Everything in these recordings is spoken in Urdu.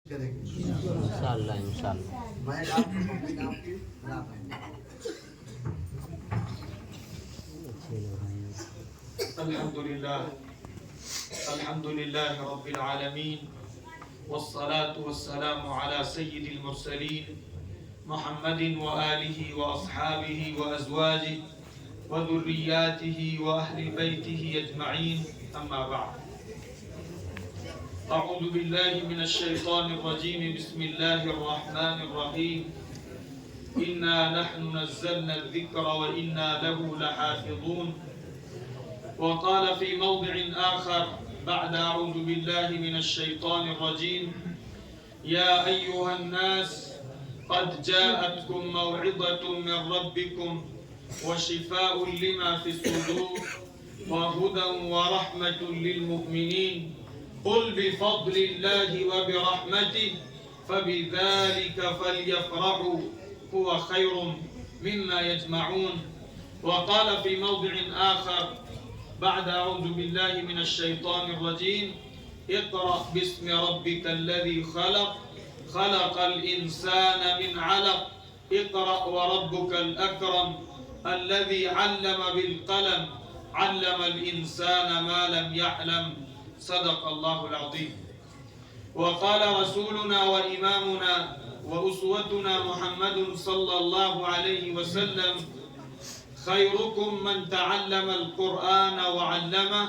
کریں گے انشاءاللہ انشاءاللہ. میں آپ کو پبلک آپ کی بنا پائیں گے. الحمد لله رب العالمين والصلاة والسلام على سيد المرسلين محمد وآله وأصحابه وأزواجه وذرياته وأهل بيته أجمعين أما بعد. أعوذ بالله من الشيطان الرجيم. بسم الله الرحمن الرحيم. إنا نحن نزلنا الذكر وإنا له لحافظون. وقال في موضع آخر بعد أعوذ بالله من الشيطان الرجيم: يا أيها الناس قد جاءتكم موعظة من ربكم وشفاء لما في الصدور وهدى ورحمة للمؤمنين. قل بفضل الله وبرحمته فبذلك فليفرحوا هو خير مما يجمعون. وقال في موضع آخر بعد أعوذ بالله من الشيطان الرجيم: اقرأ باسم ربك الذي خلق خلق الإنسان من علق اقرأ وربك الأكرم الذي علم بالقلم علم الإنسان ما لم يعلم. صدق الله العظيم. وقال رسولنا وإمامنا وأسوتنا محمد صلى الله عليه وسلم: خيركم من تعلم القرآن وعلمه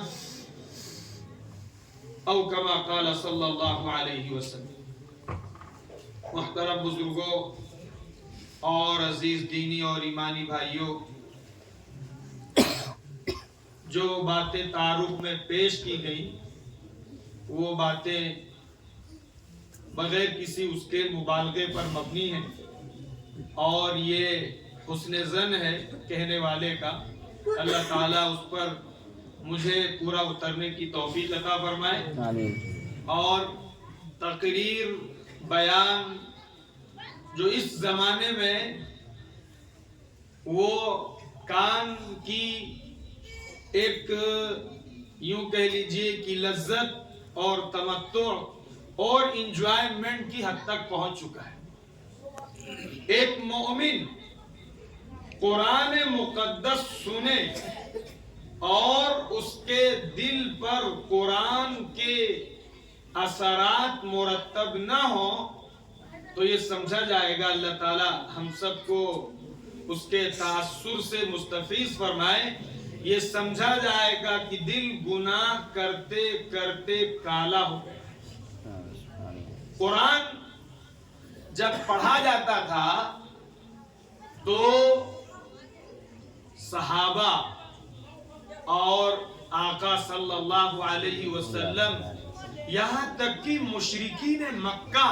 او كما قال صلی اللہ علیہ وسلم. محترم بزرگوں اور عزیز دینی اور ایمانی بھائیوں، جو باتیں تعارف میں پیش کی گئی وہ باتیں بغیر کسی اس کے مبالغے پر مبنی ہیں، اور یہ حسن ظن ہے کہنے والے کا. اللہ تعالیٰ اس پر مجھے پورا اترنے کی توفیق عطا فرمائے. آمین. اور تقریر بیان جو اس زمانے میں وہ کان کی ایک یوں کہہ لیجئے کہ لذت اور تمتع اور انجوائمنٹ کی حد تک پہنچ چکا ہے. ایک مومن قرآن مقدس سنے اور اس کے دل پر قرآن کے اثرات مرتب نہ ہوں تو یہ سمجھا جائے گا اللہ تعالی ہم سب کو اس کے تاثر سے مستفیض فرمائے. یہ سمجھا جائے گا کہ دل گناہ کرتے کرتے کالا ہو گیا. قرآن جب پڑھا جاتا تھا تو صحابہ اور آقا صلی اللہ علیہ وسلم یہاں تک کہ مشرکین مکہ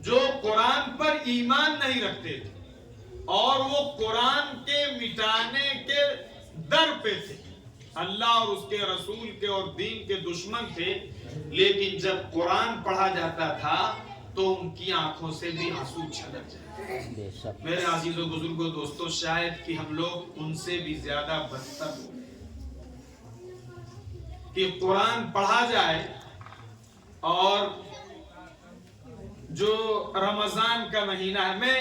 جو قرآن پر ایمان نہیں رکھتے تھے اور وہ قرآن کے مٹانے کے در پہ تھے، اللہ اور اس کے رسول کے اور دین کے دشمن تھے، لیکن جب قرآن پڑھا جاتا تھا تو ان کی آنکھوں سے بھی آنسو چھلک جاتے. میرے عزیز و بزرگوں دوستو، شاید کہ ہم لوگ ان سے بھی زیادہ بدتر ہو گئے کہ قرآن پڑھا جائے اور جو رمضان کا مہینہ ہے، میں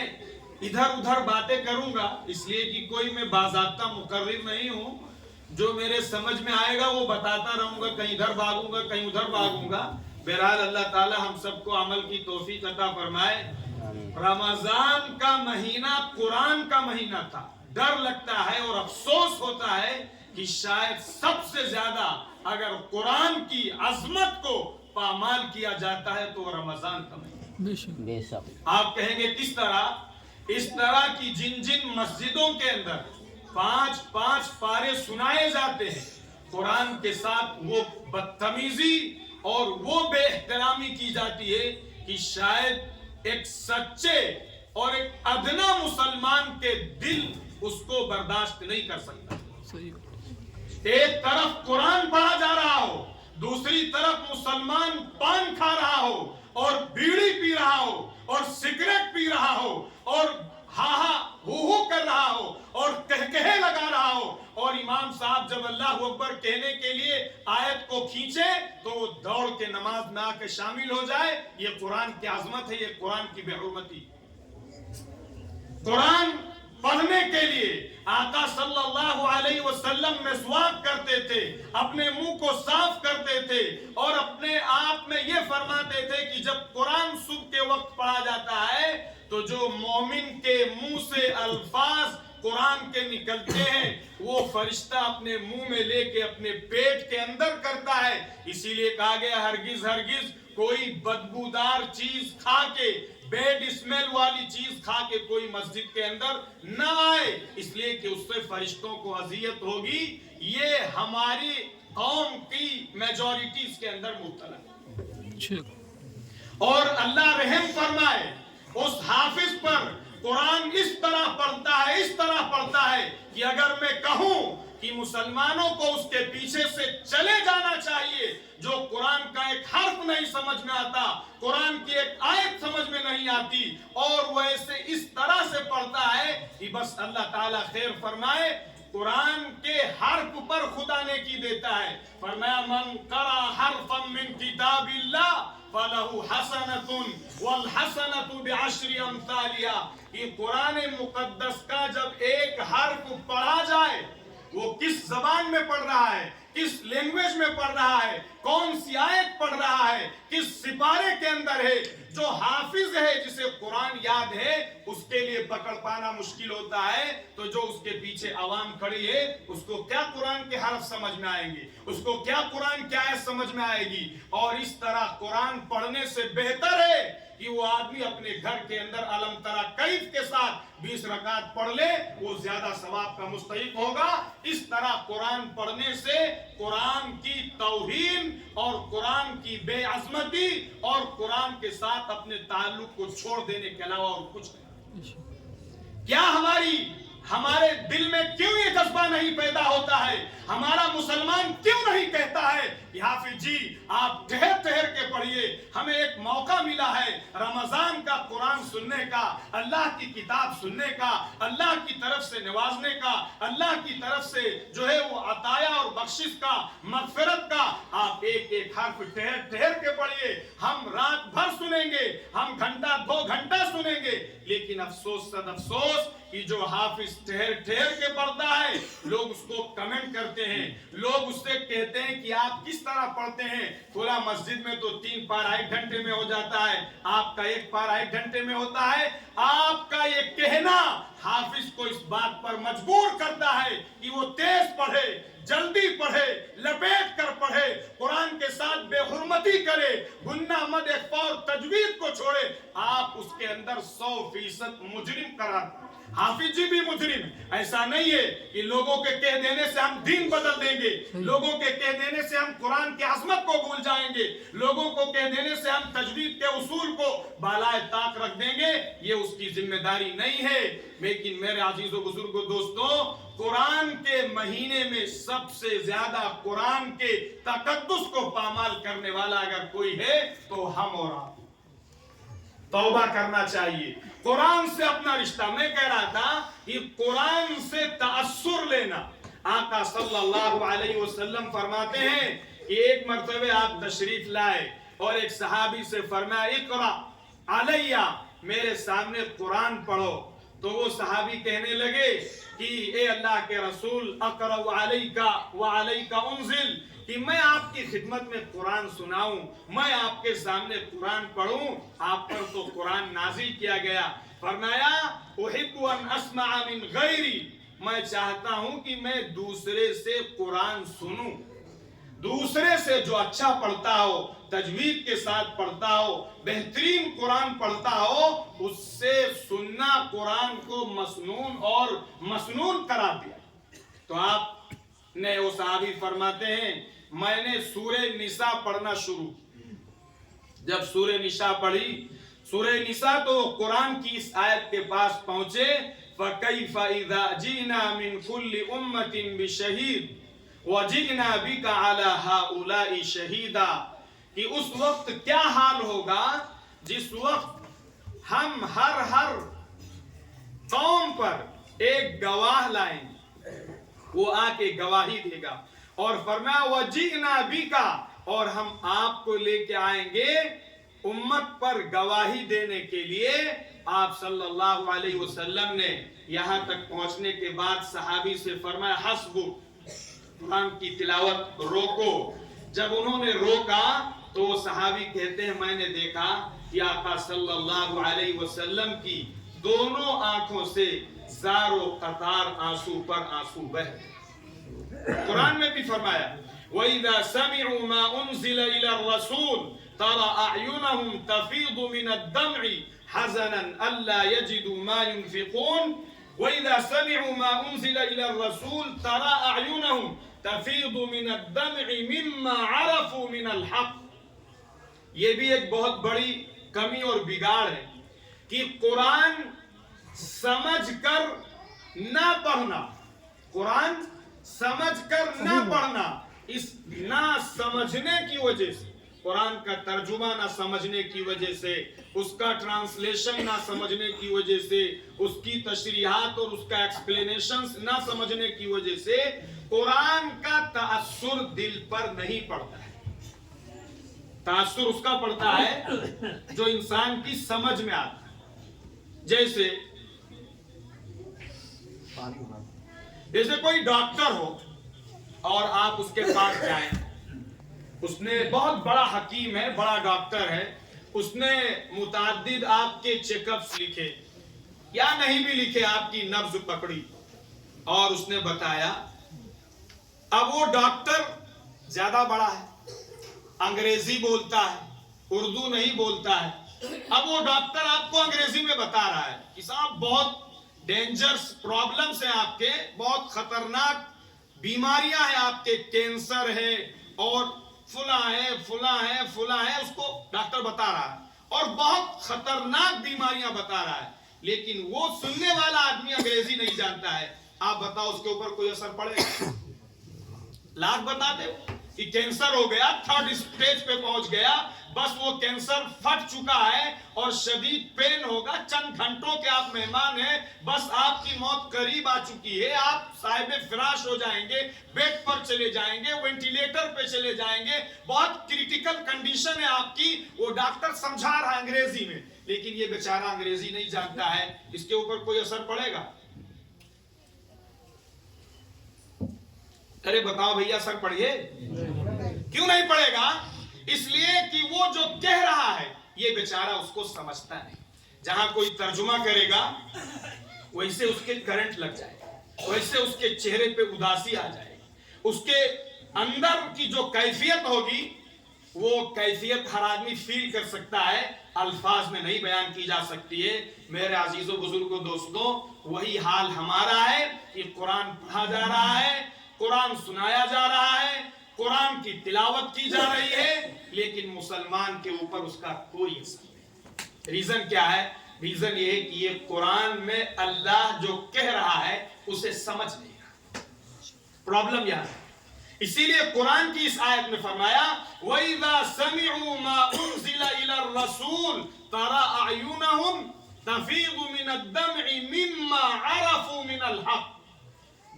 ادھر ادھر باتیں کروں گا اس لیے کہ کوئی میں باضابطہ مقرر نہیں ہوں، جو میرے سمجھ میں آئے گا وہ بتاتا رہوں گا، کہیں ادھر بھاگوں گا کہیں ادھر بھاگوں گا. بہرحال اللہ تعالی ہم سب کو عمل کی توفیق عطا فرمائے. رمضان کا مہینہ قرآن کا مہینہ تھا. ڈر لگتا ہے اور افسوس ہوتا ہے کہ شاید سب سے زیادہ اگر قرآن کی عظمت کو پامال کیا جاتا ہے تو رمضان کا مہینہ. بے شک. آپ کہیں گے کس طرح؟ اس طرح کی جن جن مسجدوں کے اندر 5 پارے سنائے جاتے ہیں، قرآن کے ساتھ وہ بدتمیزی اور وہ بے احترامی کی جاتی ہے کہ شاید ایک سچے اور ایک ادنا مسلمان کے دل اس کو برداشت نہیں کر سکتا. ایک طرف قرآن پڑھا جا رہا ہو، دوسری طرف مسلمان پان کھا رہا ہو اور بیڑی پی رہا ہو اور سگریٹ پی رہا ہو اور ہا ہا ہو کر رہا ہو اور کہکہے لگا رہا ہو، اور امام صاحب جب اللہ اکبر کہنے کے لیے آیت کو کھینچے تو وہ دوڑ کے نماز میں آ کے کے شامل ہو جائے. یہ قرآن کی عظمت ہے, یہ قرآن کی بے حرمتی. قرآن پڑھنے کے لیے آقا صلی اللہ علیہ وسلم مسواک کرتے تھے, اپنے منہ کو صاف کرتے تھے, اور اپنے آپ میں یہ فرماتے تھے کہ جب قرآن صبح کے وقت پڑھا جاتا ہے تو جو مومن کے منہ سے الفاظ قرآن کے نکلتے ہیں وہ فرشتہ اپنے منہ میں لے کے اپنے پیٹ کے اندر کرتا ہے. اسی لیے کہا گیا ہرگز ہرگز کوئی بدبودار چیز کھا کے, بیڈ اسمیل والی چیز کھا کے کوئی مسجد کے اندر نہ آئے, اس لیے کہ اس سے فرشتوں کو اذیت ہوگی. یہ ہماری قوم کی میجورٹی اس کے اندر مبتلا ہے. اور اللہ رحم فرمائے اس حافظ پر, قرآن اس طرح پڑھتا ہے کہ اگر میں کہوں کہ مسلمانوں کو اس کے پیچھے سے چلے جانا چاہیے, جو قرآن کا ایک حرف نہیں سمجھ میں آتا, قرآن کی ایک آیت سمجھ میں نہیں آتی, اور وہ ایسے اس طرح سے پڑھتا ہے کہ بس اللہ تعالیٰ خیر فرمائے. قرآن کے حرف پر خدا نیکی دیتا ہے. فرمایا من قرأ حرفا من کتاب اللہ فَلَهُ حَسَنَةٌ وَالْحَسَنَةُ بِعَشْرِ أَمْثَالِهَا. یہ قرآن مقدس کا جب ایک حرف پڑھا جائے, وہ کس زبان میں پڑھ رہا ہے, کس لینگویج میں پڑھ رہا ہے, کون سی آیت پڑھ رہا ہے, کس سپارے کے اندر ہے, جو حافظ ہے جسے قرآن یاد ہے اس کے لیے پکڑ پانا مشکل ہوتا ہے, تو جو اس کے پیچھے عوام کھڑی ہے اس کو کیا قرآن کے حرف سمجھ میں آئیں گے, اس کو کیا قرآن کی آیت سمجھ میں آئے گی. اور اس طرح قرآن پڑھنے سے بہتر ہے کہ وہ آدمی اپنے گھر کے اندر علم ترا کیف کے ساتھ 20 رکعت پڑھ لے, وہ زیادہ ثواب کا مستحق ہوگا. اس طرح قرآن پڑھنے سے قرآن کی توہین اور قرآن کی بے عظمتی اور قرآن کے ساتھ اپنے تعلق کو چھوڑ دینے کے علاوہ اور کچھ نہیں. کیا ہمارے دل میں کیوں یہ جذبہ نہیں پیدا ہوتا ہے, ہمارا مسلمان کیوں نہیں کہتا ہے کہ حافظ جی آپ ٹھہر ٹھہر کے پڑھیے, ہمیں ایک موقع ملا ہے رمضان کا قرآن سننے کا, اللہ کی کتاب سننے کا, اللہ کی طرف سے نوازنے کا, اللہ کی طرف سے جو ہے وہ عطایا اور بخشش کا, مغفرت کا. آپ ایک ایک حرف ٹھہر ٹھہر کے پڑھیے. ہم رات بھر سنیں گے, ہم گھنٹہ 2 گھنٹہ سنیں گے, لیکن افسوس صد افسوس کہ جو حافظ ٹھہر ٹھہر کے پڑھتا ہے لوگ اس کو کمنٹ کرتے ہیں, لوگ اس سے کہتے ہیں کہ آپ کس طرح پڑھتے ہیں, پورا مسجد میں تو 3 پارہ 1 گھنٹے میں ہو جاتا ہے, آپ کا 1 پارہ 1 گھنٹے میں ہوتا ہے. آپ کا یہ کہنا حافظ کو اس بات پر مجبور کرتا ہے کہ وہ تیز پڑھے, جلدی پڑھے, لپیٹ کر پڑھے, قرآن کے ساتھ بے حرمتی کرے, گناہ مد اخفا اور تجوید کو چھوڑے. آپ اس کے اندر 100% مجرم قرار دیں. حافظ جی بھی مجرم. ایسا نہیں ہے کہ لوگوں کے کہہ دینے سے ہم دین بدل دیں گے, لوگوں کے کہہ دینے سے ہم قرآن کی عظمت کو بھول جائیں گے, لوگوں کو کہہ دینے سے ہم تجوید کے اصول کو بالائے طاق رکھ دیں گے. یہ اس کی ذمہ داری نہیں ہے. لیکن میرے عزیز و بزرگوں دوستوں, قرآن کے مہینے میں سب سے زیادہ قرآن کے تقدس کو پامال کرنے والا اگر کوئی ہے تو ہم اور آپ. توبہ کرنا چاہیے, قرآن سے اپنا رشتہ. میں کہہ رہا تھا کہ قرآن سے تأثر لینا. آقا صلی اللہ علیہ وسلم فرماتے ہیں کہ ایک مرتبہ آپ تشریف لائے اور ایک صحابی سے فرمایا اقرا علیہ, میرے سامنے قرآن پڑھو. تو وہ صحابی کہنے لگے کہ اے اللہ کے رسول اقرأ علیک وعلیک انزل, کہ میں آپ کی خدمت میں قرآن سناؤں, میں آپ کے سامنے قرآن پڑھوں, آپ پر تو قرآن نازل کیا گیا. فرمایا احب ان اسمع من غیری, میں چاہتا ہوں کہ میں دوسرے سے قرآن سنوں, دوسرے سے جو اچھا پڑھتا ہو, تجوید کے ساتھ پڑھتا ہو, بہترین قرآن پڑھتا ہو, اس سے سننا قرآن کو مسنون اور مسنون قرار دیا. تو آپ نے وہ صحابی فرماتے ہیں میں نے سورہ نساء پڑھنا شروع. جب سورہ نساء پڑھی, سورہ نساء تو قرآن کی اس آیت کے پاس پہنچے فَكَيْفَ إِذَا جِئْنَا مِنْ كُلِّ أُمَّةٍ بِشَهِيدٍ وَجِئْنَا بِكَ عَلَى هَؤُلَاءِ شَهِيدًا, کہ اس وقت کیا حال ہوگا جس وقت ہم ہر قوم پر ایک گواہ لائیں گے, وہ آ کے گواہی دے گا. اور فرمایا وَجِئْنَا بِكَ, اور ہم آپ کو لے کے آئیں گے امت پر گواہی دینے کے لیے. آپ صلی اللہ علیہ وسلم نے یہاں تک پہنچنے کے بعد صحابی سے فرمایا حسبک، قرآن کی تلاوت روکو. جب انہوں نے روکا تو صحابی کہتے ہیں میں نے دیکھا کہ آقا صلی اللہ علیہ وسلم کی دونوں آنکھوں سے زار و قطار آنسو پر آنسو بہہ. قرآن میں بھی فرمایا وَإِذَا سَمِعُوا مَا أُنزِلَ إِلَى الرَّسُولِ تَرَى أَعْيُنَهُمْ تَفِيضُ مِنَ الدَّمْعِ حَزَنًا أَلَّا يَجِدُوا مَا يُنْفِقُونَ. وَإِذَا سَمِعُوا مَا أُنزِلَ إِلَى الرَّسُولِ تَرَى أَعْيُنَهُمْ تَفِيضُ مِنَ الدَّمْعِ مِمَّا عَرَفُوا مِنَ الْحَقِّ. یہ بھی ایک بہت بڑی کمی اور بگاڑ ہے کہ قرآن سمجھ کر نہ پڑھنا. قرآن سمجھ کر نہ پڑھنا، اس نہ سمجھنے کی وجہ سے، قرآن کا ترجمہ نہ سمجھنے کی وجہ سے، اس کا ٹرانسلیشن نہ سمجھنے کی وجہ سے، اس کی تشریحات اور اس کا ایکسپلینیشنز نہ سمجھنے کی وجہ سے قرآن کا تأثر دل پر نہیں پڑتا ہے. تأثر اس کا پڑتا ہے جو انسان کی سمجھ میں آتا ہے. جیسے کوئی ڈاکٹر ہو اور آپ اس کے پاس جائیں، اس نے بہت بڑا حکیم ہے، بڑا ڈاکٹر ہے، اس نے متعدد آپ کے چیک اپس لکھے یا نہیں بھی لکھے، آپ کی نبض پکڑی اور اس نے بتایا. اب وہ ڈاکٹر زیادہ بڑا ہے، انگریزی بولتا ہے، اردو نہیں بولتا ہے. اب وہ ڈاکٹر آپ کو انگریزی میں بتا رہا ہے کہ صاحب بہت ڈینجرس پرابلمز ہیں آپ کے، بہت خطرناک بیماریاں ہیں آپ کے، کینسر ہے اور فلاں ہے فلاں ہے فلاں ہے، اس کو ڈاکٹر بتا رہا ہے اور بہت خطرناک بیماریاں بتا رہا ہے. لیکن وہ سننے والا آدمی انگریزی نہیں جانتا ہے. آپ بتاؤ اس کے اوپر کوئی اثر پڑے گا؟ لاکھ بتا دے کہ کینسر ہو گیا، 3rd اسٹیج پہ پہنچ گیا، بس وہ کینسر پھٹ چکا ہے اور شدید پین ہوگا، چند گھنٹوں کے آپ مہمان ہیں، بس آپ کی موت قریب آ چکی ہے، آپ صاحب فراش ہو جائیں گے، بیڈ پر چلے جائیں گے، وینٹیلیٹر پہ چلے جائیں گے، بہت کریٹیکل کنڈیشن ہے آپ کی. وہ ڈاکٹر سمجھا رہا ہے انگریزی میں، لیکن یہ بیچارہ انگریزی نہیں جانتا ہے. اس کے اوپر کوئی اثر پڑے گا؟ ارے بتاؤ بھیا، اثر پڑیے؟ کیوں نہیں پڑے گا؟ اس لیے کہ وہ جو کہہ رہا ہے یہ بیچارہ اس کو سمجھتا نہیں. جہاں کوئی ترجمہ کرے گا ویسے اس کے کرنٹ لگ جائے گا، ویسے اس کے چہرے پہ اداسی آ جائے گی، اس کے اندر کی جو کیفیت ہوگی وہ کیفیت ہر آدمی فیل کر سکتا ہے، الفاظ میں نہیں بیان کی جا سکتی ہے. میرے عزیزوں بزرگوں دوستوں، وہی حال ہمارا ہے کہ قرآن پڑھا جا رہا ہے، قرآن سنایا جا رہا ہے، قرآن کی تلاوت کی جا رہی ہے، لیکن مسلمان کے اوپر اس کا کوئی اثر نہیں. ریزن کیا ہے؟ ریزن یہ ہے کہ یہ قرآن میں اللہ جو کہہ رہا ہے اسے سمجھ نہیں رہا. پرابلم یہاں ہے. اسی لیے قرآن کی اس آیت میں فرمایا وَإِذَا سَمِعُوا مَا أُنزِلَ إِلَى الرَّسُولِ تَرَى أَعْيُنَهُمْ تَفِيضُ مِنَ الدَّمْعِ مِمَّا عَرَفُوا مِنَ الْحَقِّ.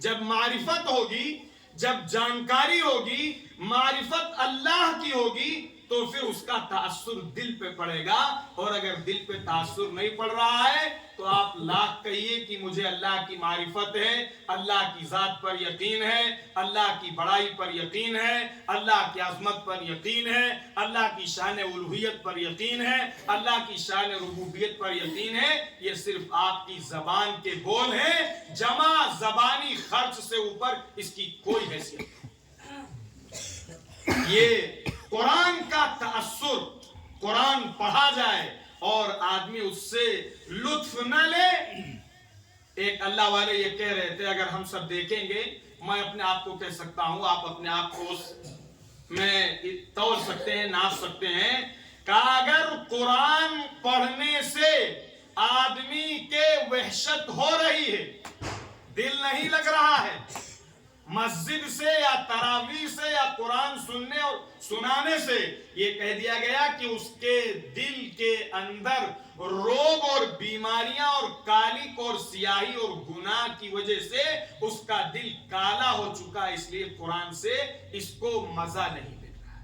جب معرفت ہوگی، جب جانکاری ہوگی، معرفت اللہ کی ہوگی تو پھر اس کا تأثر دل پہ پڑے گا. اور اگر دل پہ تأثر نہیں پڑ رہا ہے تو آپ لاکھ کہیے کہ مجھے اللہ کی معرفت ہے، اللہ کی ذات پر یقین ہے، اللہ کی بڑائی پر یقین ہے، اللہ کی عظمت پر یقین ہے، اللہ کی شان الوہیت پر یقین ہے، اللہ کی شان ربوبیت پر یقین ہے. یہ صرف آپ کی زبان کے بول ہیں، جمع زبانی خرچ سے اوپر اس کی کوئی حیثیت نہیں. یہ قرآن کا تأثر، قرآن پڑھا جائے اور آدمی اس سے لطف نہ لے. ایک اللہ والے یہ کہہ رہے تھے اگر ہم سب دیکھیں گے، میں اپنے آپ کو کہہ سکتا ہوں، آپ اپنے آپ کو میں تول سکتے ہیں، ناپ سکتے ہیں کہ اگر قرآن پڑھنے سے آدمی کے وحشت ہو رہی ہے، دل نہیں لگ رہا ہے، مسجد سے یا تراویح سے یا قرآن سننے اور سنانے سے یہ کہہ دیا گیا کہ اس کے دل کے اندر روگ اور بیماریاں اور کالک اور سیاہی اور گناہ کی وجہ سے اس کا دل کالا ہو چکا ہے، اس لیے قرآن سے اس کو مزہ نہیں مل رہا ہے.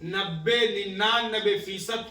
90-99%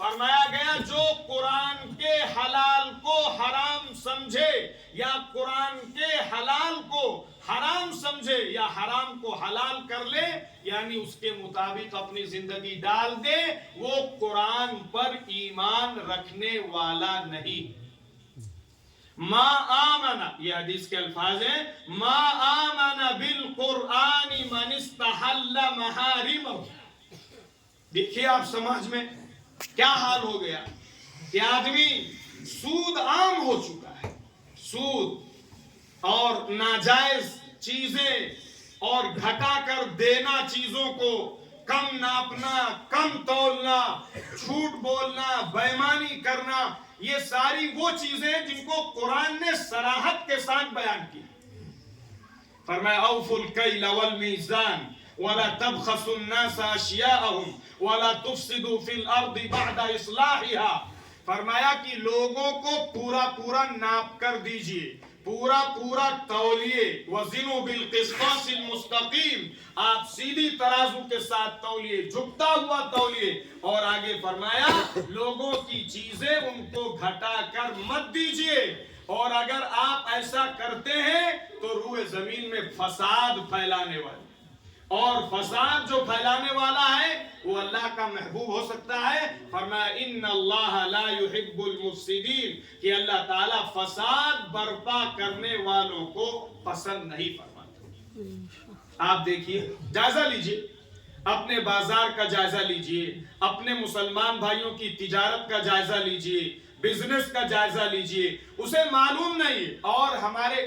فرمایا گیا جو قرآن کے حلال کو حرام سمجھے یا قرآن کے حلال کو حرام سمجھے یا حرام کو حلال کر لے یعنی اس کے مطابق اپنی زندگی ڈال دے وہ قرآن پر ایمان رکھنے والا نہیں. ما آمن یہ حدیث کے الفاظ ہیں ما آمن بالقرآن من استحل محارمہ. دیکھیے آپ سماج میں کیا حال ہو گیا کہ آدمی سود عام ہو چکا ہے. سود اور ناجائز چیزیں اور گھٹا کر دینا چیزوں کو کم ناپنا کم تولنا جھوٹ بولنا بے ایمانی کرنا یہ ساری وہ چیزیں جن کو قرآن نے صراحت کے ساتھ بیان کی. فرمایا اوفوا الکیل والمیزان ولا تبخسوا الناس اشیاءهم ولا تفسدوا في الارض بعد اصلاحها. فرمایا کہ لوگوں کو پورا پورا ناپ کر دیجئے پورا پورا تولیے وزنوا بالقسطاس المستقیم آپ سیدھی ترازو کے ساتھ تولیے جھکتا ہوا تولیے. اور آگے فرمایا لوگوں کی چیزیں ان کو گھٹا کر مت دیجئے اور اگر آپ ایسا کرتے ہیں تو روئے زمین میں فساد پھیلانے والے اور فساد جو پھیلانے والا ہے وہ اللہ کا محبوب ہو سکتا ہے. فرمایا ان اللہ لا يحب المفسدین کہ اللہ تعالیٰ فساد برپا کرنے والوں کو پسند نہیں فرماتا. آپ دیکھیے جائزہ لیجئے اپنے بازار کا جائزہ لیجئے اپنے مسلمان بھائیوں کی تجارت کا جائزہ لیجئے بزنس کا جائزہ لیجئے اسے معلوم نہیں. اور ہمارے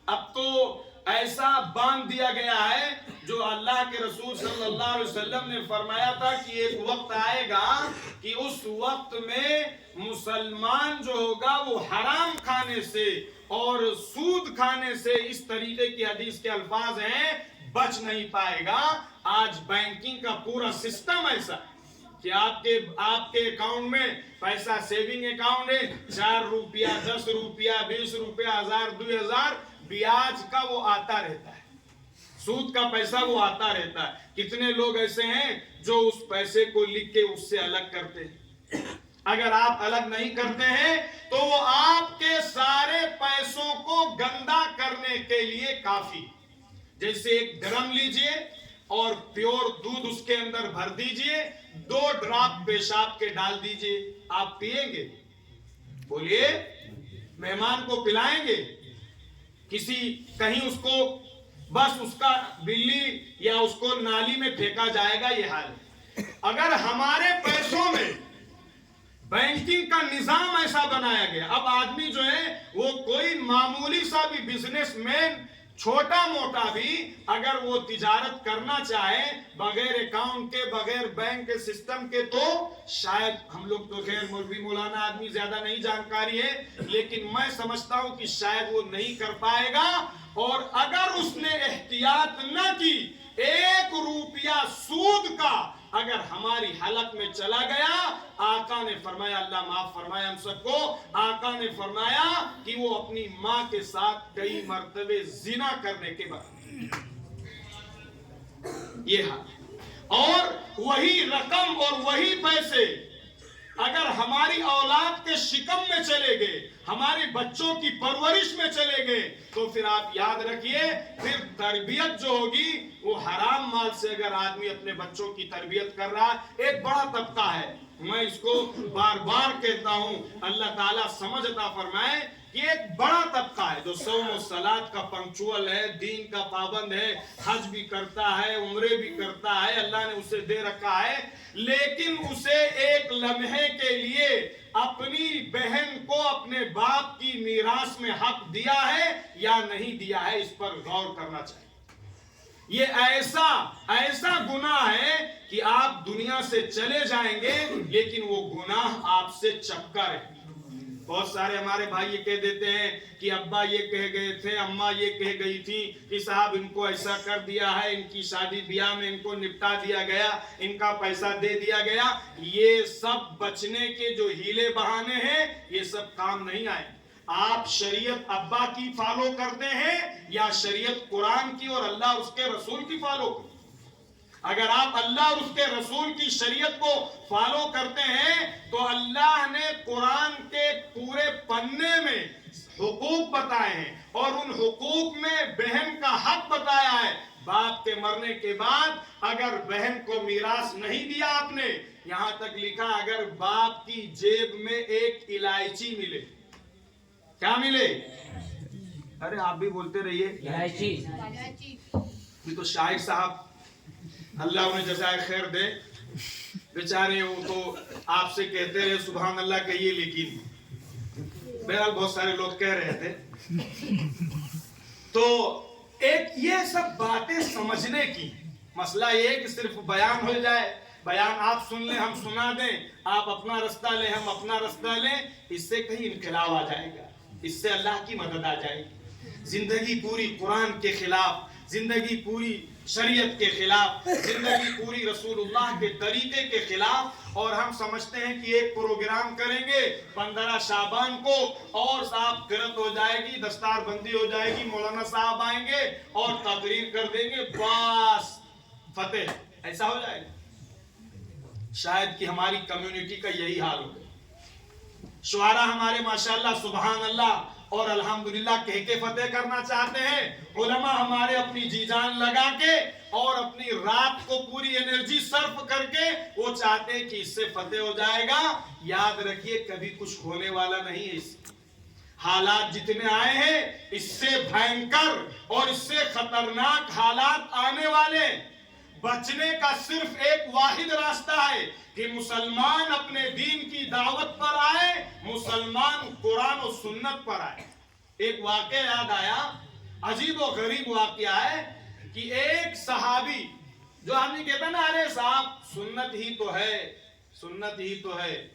اب تو ایسا باندھ دیا گیا ہے جو اللہ کے رسول صلی اللہ علیہ وسلم نے فرمایا تھا کہ ایک وقت آئے گا کہ اس وقت میں مسلمان جو ہوگا وہ حرام کھانے سے اور سود کھانے سے اس طریقے کی حدیث کے الفاظ ہیں بچ نہیں پائے گا. آج بینکنگ کا پورا سسٹم ایسا کہ آپ کے اکاؤنٹ میں پیسہ سیونگ اکاؤنٹ ہے 4 روپیہ 10 روپیہ 20 روپیہ 1000 2000 بیاج کا وہ آتا رہتا ہے سود کا پیسہ وہ آتا رہتا ہے. کتنے لوگ ایسے ہیں جو اس پیسے کو لکھ کے اس سے الگ کرتے ہیں. اگر آپ الگ نہیں کرتے ہیں تو وہ آپ کے سارے پیسوں کو گندا کرنے کے لیے کافی. جیسے ایک ڈرم لیجئے اور پیور دودھ اس کے اندر بھر دیجئے 2 ڈراپ پیشاب کے ڈال دیجئے آپ پیئیں گے؟ بولیے مہمان کو پلائیں گے؟ کسی کہیں اس کو بس اس کا بلی یا اس کو نالی میں پھینکا جائے گا یہ حال ہے. اگر ہمارے پیسوں میں بینکنگ کا نظام ایسا بنایا گیا اب آدمی جو ہے وہ کوئی معمولی سا بھی بزنس مین چھوٹا موٹا بھی اگر وہ تجارت کرنا چاہے بغیر اکاؤنٹ کے بغیر بینک کے سسٹم کے تو شاید ہم لوگ تو خیر مولوی مولانا آدمی زیادہ نہیں جانکاری ہے لیکن میں سمجھتا ہوں کہ شاید وہ نہیں کر پائے گا. اور اگر اس نے احتیاط نہ کی 1 روپیہ سود کا اگر ہماری حلق میں چلا گیا آقا نے فرمایا اللہ معاف فرمایا ہم سب کو آقا نے فرمایا کہ وہ اپنی ماں کے ساتھ کئی مرتبے زنا کرنے کے بعد یہ حال. اور وہی رقم اور وہی پیسے اگر ہماری اولاد کے شکم میں چلے گئے ہمارے بچوں کی پرورش میں چلے گئے تو پھر آپ یاد رکھیے پھر تربیت جو ہوگی وہ حرام مال سے اگر آدمی اپنے بچوں کی تربیت کر رہا ہے. ایک بڑا طبقہ ہے میں اس کو بار بار کہتا ہوں اللہ تعالیٰ سمجھ عطا فرمائے کہ ایک بڑا طبقہ ہے جو صوم و صلات کا پنکچوئل ہے دین کا پابند ہے حج بھی کرتا ہے عمرے بھی کرتا ہے اللہ نے اسے دے رکھا ہے لیکن اسے ایک لمحے کے لیے اپنی بہن کو اپنے باپ کی میراث میں حق دیا ہے یا نہیں دیا ہے اس پر غور کرنا چاہیے. یہ ایسا گناہ ہے کہ آپ دنیا سے چلے جائیں گے لیکن وہ گناہ آپ سے چپکا رہے گا. بہت سارے ہمارے بھائی یہ کہہ دیتے ہیں کہ ابا یہ کہہ گئے تھے اماں یہ کہہ گئی تھی کہ صاحب ان کو ایسا کر دیا ہے ان کی شادی بیاہ میں ان کو نپٹا دیا گیا ان کا پیسہ دے دیا گیا. یہ سب بچنے کے جو ہیلے بہانے ہیں یہ سب کام نہیں آئے. آپ شریعت ابا کی فالو کرتے ہیں یا شریعت قرآن کی اور اللہ اس کے رسول کی فالو کرتے ہیں؟ اگر آپ اللہ اور اس کے رسول کی شریعت کو فالو کرتے ہیں تو اللہ نے قرآن کے پورے پنے میں حقوق بتائے ہیں اور ان حقوق میں بہن کا حق بتایا ہے. باپ کے مرنے کے بعد اگر بہن کو میراث نہیں دیا آپ نے, یہاں تک لکھا اگر باپ کی جیب میں ایک الائچی ملے, کیا ملے؟ ارے آپ بھی بولتے رہیے الائچی. یہ تو شاعر صاحب اللہ انہیں جزائے خیر دے, بیچارے وہ تو آپ سے کہتے رہے سبحان اللہ کہیے, لیکن بہرحال بہت سارے لوگ کہہ رہے تھے. تو ایک یہ سب باتیں سمجھنے کی, مسئلہ یہ ہے کہ صرف بیان ہو جائے, بیان آپ سن لیں ہم سنا دیں, آپ اپنا رستہ لیں ہم اپنا رستہ لیں, اس سے کہیں انقلاب آ جائے گا, اس سے اللہ کی مدد آ جائے گی. زندگی پوری قرآن کے خلاف, زندگی پوری شریعت کے خلاف, زندگی پوری رسول اللہ کے طریقے کے خلاف, اور ہم سمجھتے ہیں کہ ایک پروگرام کریں گے 15 شعبان کو اور صاحب قرت ہو جائے گی, دستار بندی ہو جائے گی, مولانا صاحب آئیں گے اور تقریر کر دیں گے, بس فتح, ایسا ہو جائے گا. شاید کہ ہماری کمیونٹی کا یہی حال ہوگا. شعراء ہمارے ماشاءاللہ سبحان اللہ اور الحمدللہ کہہ کے فتح کرنا چاہتے ہیں, علماء ہمارے اپنی جی جان لگا کے اور اپنی رات کو پوری انرجی صرف کر کے وہ چاہتے ہیں کہ اس سے فتح ہو جائے گا. یاد رکھیے کبھی کچھ ہونے والا نہیں ہے. اس حالات جتنے آئے ہیں اس سے بھینکر اور اس سے خطرناک حالات آنے والے. بچنے کا صرف ایک واحد راستہ ہے کہ مسلمان اپنے دین کی دعوت پر آئے, مسلمان قرآن و سنت پر آئے. ایک واقعہ یاد آیا, عجیب و غریب واقعہ ہے کہ ایک صحابی جو آدمی کہتا نا ارے صاحب سنت ہی تو ہے, سنت ہی تو ہے.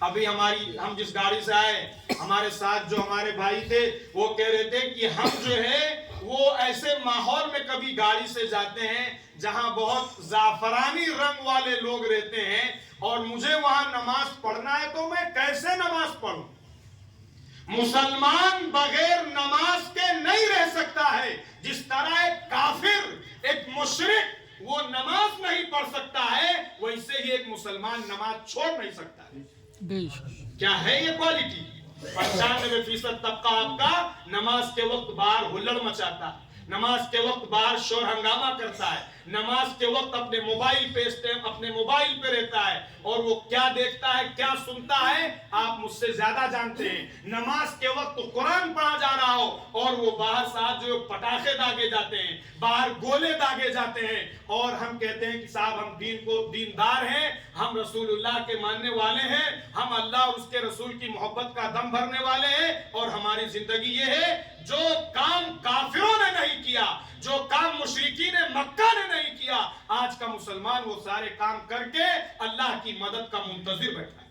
ابھی ہم جس گاڑی سے آئے ہمارے ساتھ جو ہمارے بھائی تھے وہ کہہ رہے تھے کہ ہم جو ہے وہ ایسے ماحول میں کبھی گاڑی سے جاتے ہیں جہاں بہت زعفرانی رنگ والے لوگ رہتے ہیں اور مجھے وہاں نماز پڑھنا ہے تو میں کیسے نماز پڑھوں. مسلمان بغیر نماز کے نہیں رہ سکتا ہے, جس طرح ایک کافر ایک مشرک وہ نماز نہیں پڑھ سکتا ہے ویسے ہی ایک مسلمان نماز چھوڑ نہیں سکتا ہے. کیا ہے یہ کوالٹی؟ 95% طبقہ آپ کا نماز کے وقت باہر ہلڑ مچاتا ہے, نماز کے وقت باہر شور ہنگامہ کرتا ہے, نماز کے وقت اپنے موبائل پہ رہتا ہے اور وہ کیا دیکھتا ہے کیا سنتا ہے آپ مجھ سے زیادہ جانتے ہیں. نماز کے وقت قرآن پڑھا جا رہا ہو اور وہ باہر ساتھ جو پٹاخے داغے جاتے ہیں, باہر گولے داغے جاتے ہیں, اور ہم کہتے ہیں کہ صاحب ہم دین کو دیندار ہیں, ہم رسول اللہ کے ماننے والے ہیں, ہم اللہ اور اس کے رسول کی محبت کا دم بھرنے والے ہیں, اور ہماری زندگی یہ ہے جو کام کافروں نے نہیں کیا, جو کام مشرکین مکہ نے نہیں کیا, آج کا مسلمان وہ سارے کام کر کے اللہ کی مدد کا منتظر بیٹھا ہے.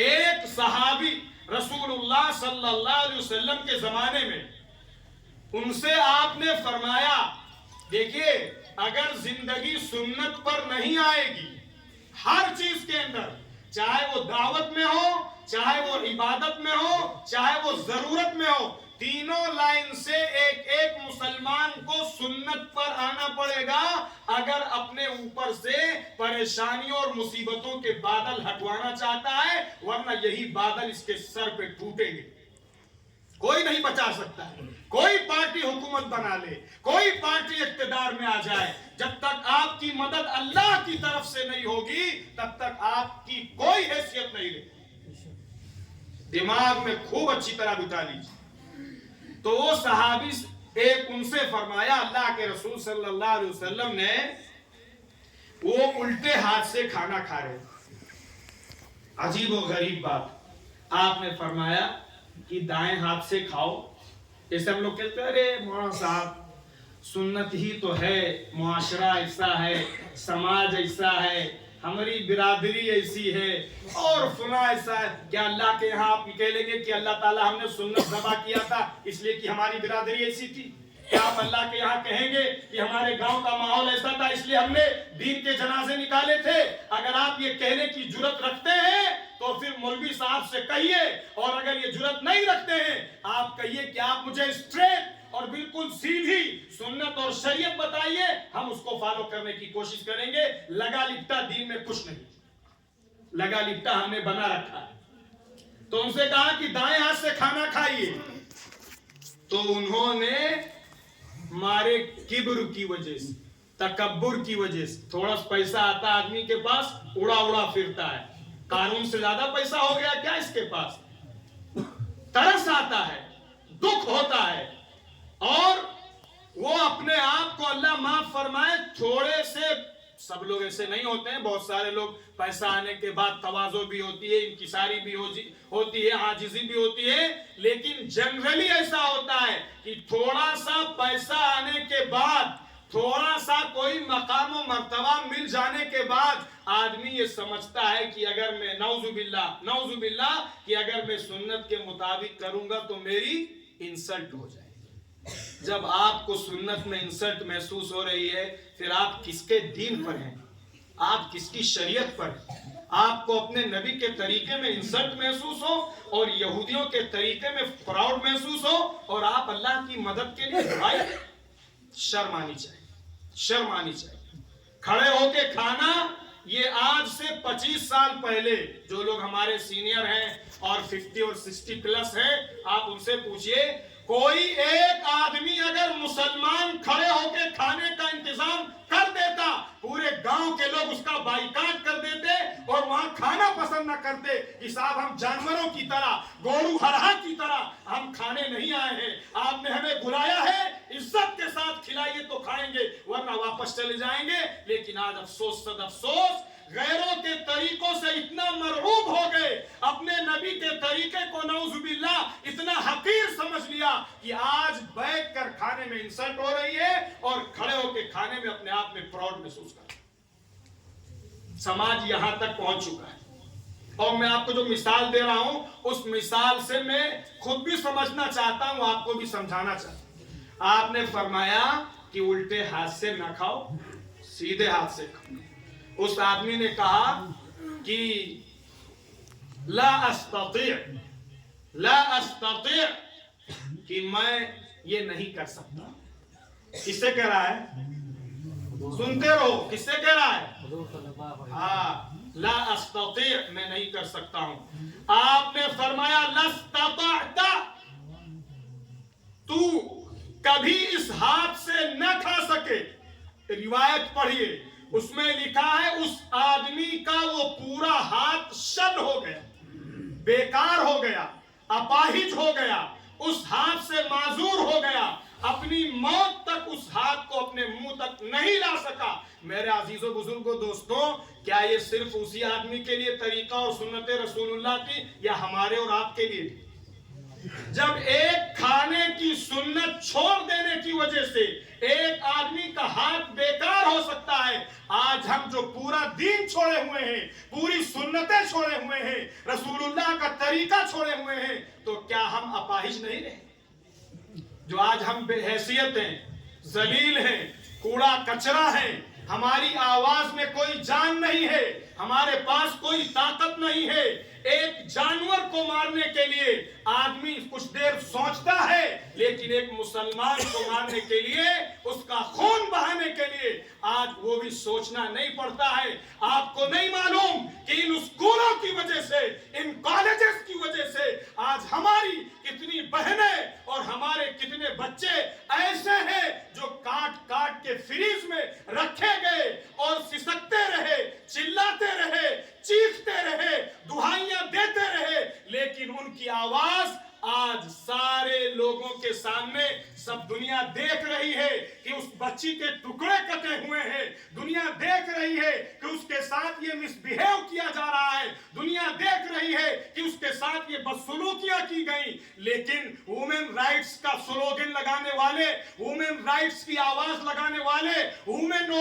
ایک صحابی رسول اللہ صلی اللہ علیہ وسلم کے زمانے میں, ان سے آپ نے فرمایا دیکھیے اگر زندگی سنت پر نہیں آئے گی ہر چیز کے اندر, چاہے وہ دعوت میں ہو, چاہے وہ عبادت میں ہو, چاہے وہ ضرورت میں ہو, تینوں لائن سے ایک ایک مسلمان کو سنت پر آنا پڑے گا اگر اپنے اوپر سے پریشانیوں اور مصیبتوں کے بادل ہٹوانا چاہتا ہے, ورنہ یہی بادل اس کے سر پہ ٹوٹیں گے. کوئی نہیں بچا سکتا ہے. کوئی پارٹی حکومت بنا لے, کوئی پارٹی اقتدار میں آ جائے, جب تک آپ کی مدد اللہ کی طرف سے نہیں ہوگی تب تک آپ کی کوئی حیثیت نہیں رہے. دماغ میں خوب اچھی طرح بٹھا لیجیے. تو وہ صحابی ایک ان سے فرمایا, اللہ کے رسول صلی اللہ علیہ وسلم نے وہ الٹے ہاتھ سے کھانا کھا رہے. عجیب و غریب بات, آپ نے فرمایا کہ دائیں ہاتھ سے کھاؤ. جیسے ہم لوگ کہتے ہیں ارے مولانا صاحب سنت ہی تو ہے, معاشرہ ایسا ہے, سماج ایسا ہے, ہماری برادری ایسی ہے اور فلاں ایسا ہے. کیا اللہ کے یہاں آپ کہہ لیں گے کہ اللہ تعالیٰ ہم نے سنت ذبح کیا تھا اس لیے کہ ہماری برادری ایسی تھی؟ کیا آپ اللہ کے یہاں کہیں گے کہ ہمارے گاؤں کا ماحول ایسا تھا اس لیے ہم نے دین کے جنازے نکالے تھے؟ اگر آپ یہ کہنے کی جرت رکھتے ہیں تو پھر مولوی صاحب سے کہیے, اور اگر یہ جرت نہیں رکھتے ہیں آپ کہیے کہ آپ مجھے اسٹریٹ اور بالکل سیدھی سنت اور شریعت بتائیے، ہم اس کو فالو کرنے کی کوشش کریں گے. لگا لپٹا دین میں کچھ نہیں، لگا لپٹا ہم نے بنا رکھا ہے. تو ان سے کہا کہ دائیں ہاتھ سے کھانا کھائیے، تو انہوں نے مارے کبر کی وجہ سے، تکبر کی وجہ سے، تھوڑا سا پیسہ آتا آدمی کے پاس اڑا اڑا پھرتا ہے. قارون سے زیادہ پیسہ ہو گیا کیا اس کے پاس؟ ترس آتا ہے، دکھ ہوتا ہے، اور وہ اپنے آپ کو اللہ معاف فرمائے تھوڑے سے، سب لوگ ایسے نہیں ہوتے ہیں، بہت سارے لوگ پیسہ آنے کے بعد تواضع بھی ہوتی ہے، انکساری بھی ہوتی ہے، عاجزی بھی ہوتی ہے، لیکن جنرلی ایسا ہوتا ہے کہ تھوڑا سا پیسہ آنے کے بعد، تھوڑا سا کوئی مقام و مرتبہ مل جانے کے بعد آدمی یہ سمجھتا ہے کہ اگر میں نعوذ باللہ کہ اگر میں سنت کے مطابق کروں گا تو میری انسلٹ ہو جائے. جب آپ کو سنت میں انسلٹ محسوس ہو رہی ہے، پھر آپ کس کے دین پر ہیں؟ آپ کس کی شریعت پر ہیں؟ آپ کو اپنے نبی کے طریقے میں انسلٹ محسوس ہو اور یہودیوں کے طریقے میں فراڈ محسوس ہو، اور آپ اللہ کی مدد کے لیے بھائی شرم آنی چاہیے، شرم آنی چاہیے. کھڑے ہو کے کھانا، یہ آج سے 25 سال پہلے جو لوگ ہمارے سینئر ہیں اور 50 اور 60 پلس ہیں، آپ ان سے پوچھئے، کوئی ایک آدمی اگر مسلمان کھڑے ہو کے کھانے کا انتظام کر دیتا، پورے گاؤں کے لوگ اس کا بائیکاٹ کر دیتے اور وہاں کھانا پسند نہ کرتے کہ صاحب ہم جانوروں کی طرح، گورو ہرہا کی طرح ہم کھانے نہیں آئے ہیں، آپ نے ہمیں بلایا ہے، عزت کے ساتھ کھلائیے تو کھائیں گے ورنہ واپس چلے جائیں گے. لیکن آج افسوس صد افسوس، غیروں کے طریقوں سے اتنا مرعوب ہو گئے، اپنے نبی کے طریقے کو نعوذ باللہ اتنا حقیر سمجھ لیا کہ آج بیٹھ کر کھانے میں انسلٹ ہو رہی ہے اور کھڑے ہو کے کھانے میں اپنے آپ میں پراؤڈ محسوس کر. سماج یہاں تک پہنچ چکا ہے، اور میں آپ کو جو مثال دے رہا ہوں اس مثال سے میں خود بھی سمجھنا چاہتا ہوں، آپ کو بھی سمجھانا چاہتا ہوں. آپ نے فرمایا کہ الٹے ہاتھ سے نہ کھاؤ، سیدھے ہاتھ سے کھاؤ. اس آدمی نے کہا کہ لا استطیع کہ میں یہ نہیں کر سکتا. کس سے کہہ رہا ہے؟ سنتے رہو، کس سے کہہ رہا ہے؟ لا استطیع، میں نہیں کر سکتا ہوں. آپ نے فرمایا لاستطعت، تو کبھی اس ہاتھ سے نہ کھا سکے. روایت پڑھیے، اس میں لکھا ہے اس آدمی کا وہ پورا ہاتھ شل ہو گیا، بیکار ہو گیا، اپاہج ہو گیا، اس ہاتھ سے معذور ہو گیا، اپنی موت تک اس ہاتھ کو اپنے منہ تک نہیں لا سکا. میرے عزیزوں بزرگوں دوستوں، کیا یہ صرف اسی آدمی کے لیے طریقہ اور سنت رسول اللہ کی، یا ہمارے اور آپ کے لیے بھی؟ جب ایک کھانے کی سنت چھوڑ دینے کی وجہ سے ایک آدمی کا ہاتھ بیکار ہو سکتا ہے، آج ہم جو پورا دین چھوڑے ہوئے ہیں، پوری سنتیں چھوڑے ہوئے ہیں، رسول اللہ کا طریقہ چھوڑے ہوئے ہیں، تو کیا ہم اپاہج نہیں رہے؟ جو آج ہم بے حیثیت ہیں، ذلیل ہیں، کوڑا کچرا ہیں، ہماری آواز میں کوئی جان نہیں ہے، ہمارے پاس کوئی طاقت نہیں ہے. ایک جانور کو مارنے کے لیے آدمی کچھ دیر سوچتا ہے، لیکن ایک مسلمان کو مارنے کے لیے، اس کا خون بہانے کے لیے آج وہ بھی سوچنا نہیں پڑتا ہے. آپ کو نہیں معلوم کہ ان اسکولوں کی وجہ سے، ان کالجز کی وجہ سے آج ہماری کتنی بہنیں اور ہمارے کتنے بچے ایسے ہیں جو کاٹ کاٹ کے فریز میں رکھے گئے اور سسکتے رہے، چلاتے رہے، چیختے رہے، دہائیاں دیتے رہے، لیکن ان کی آواز آج سارے لوگوں کے سامنے سب دنیا دیکھ رہی ہے کہ اس بچی کے ٹکڑے کٹے ہوئے ہیں. دنیا دیکھ رہی ہے کہ اس کے ساتھ یہ مس بیہیو کیا جا رہا ہے. دنیا دیکھ رہی ہے کہ اس کے ساتھ یہ بدسلوکیاں کی گئی. لیکن وومن رائٹس کا سلوگن لگانے والے، وومن رائٹس کی آواز لگانے والے، وومن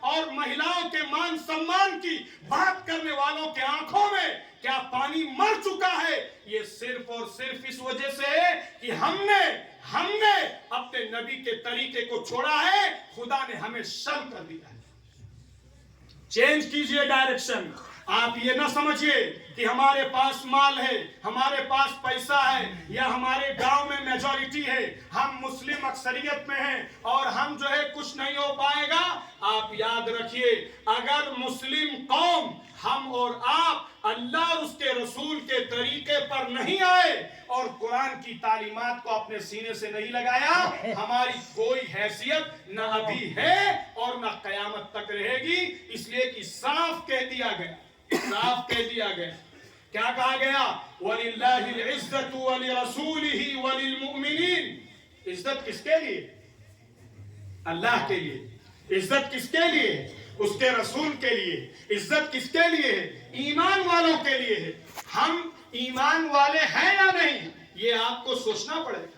اور مہیلاؤں کے مان سمان کی بات کرنے والوں کے آنکھوں میں کیا پانی مر چکا ہے؟ یہ صرف اور صرف اس وجہ سے ہے کہ ہم نے اپنے نبی کے طریقے کو چھوڑا ہے. خدا نے ہمیں شرم کر دیا ہے. چینج کیجئے ڈائریکشن. آپ یہ نہ سمجھیے کہ ہمارے پاس مال ہے، ہمارے پاس پیسہ ہے، یا ہمارے گاؤں میں میجورٹی ہے، ہم مسلم اکثریت میں ہیں اور ہم جو ہے کچھ نہیں ہو پائے گا۔ آپ یاد رکھیے، اگر مسلم قوم، ہم اور آپ اللہ اور اس کے رسول کے طریقے پر نہیں آئے اور قرآن کی تعلیمات کو اپنے سینے سے نہیں لگایا، ہماری کوئی حیثیت نہ ابھی ہے اور نہ قیامت تک رہے گی۔ اس لیے کہ صاف کہہ دیا گیا، صاف کہہ دیا گیا، کیا کہا گیا؟ وَلِلَّهِ الْعِزَّةُ وَلِرَسُولِهِ وَلِلْمُؤْمِنِينَ۔ عزت کس کے لیے؟ اللہ کے لیے۔ عزت کس کے لیے؟ اس کے رسول کے لیے۔ عزت کس کے لیے ہے؟ ایمان والوں کے لیے ہے۔ ہم ایمان والے ہیں یا نہیں، یہ آپ کو سوچنا پڑے گا۔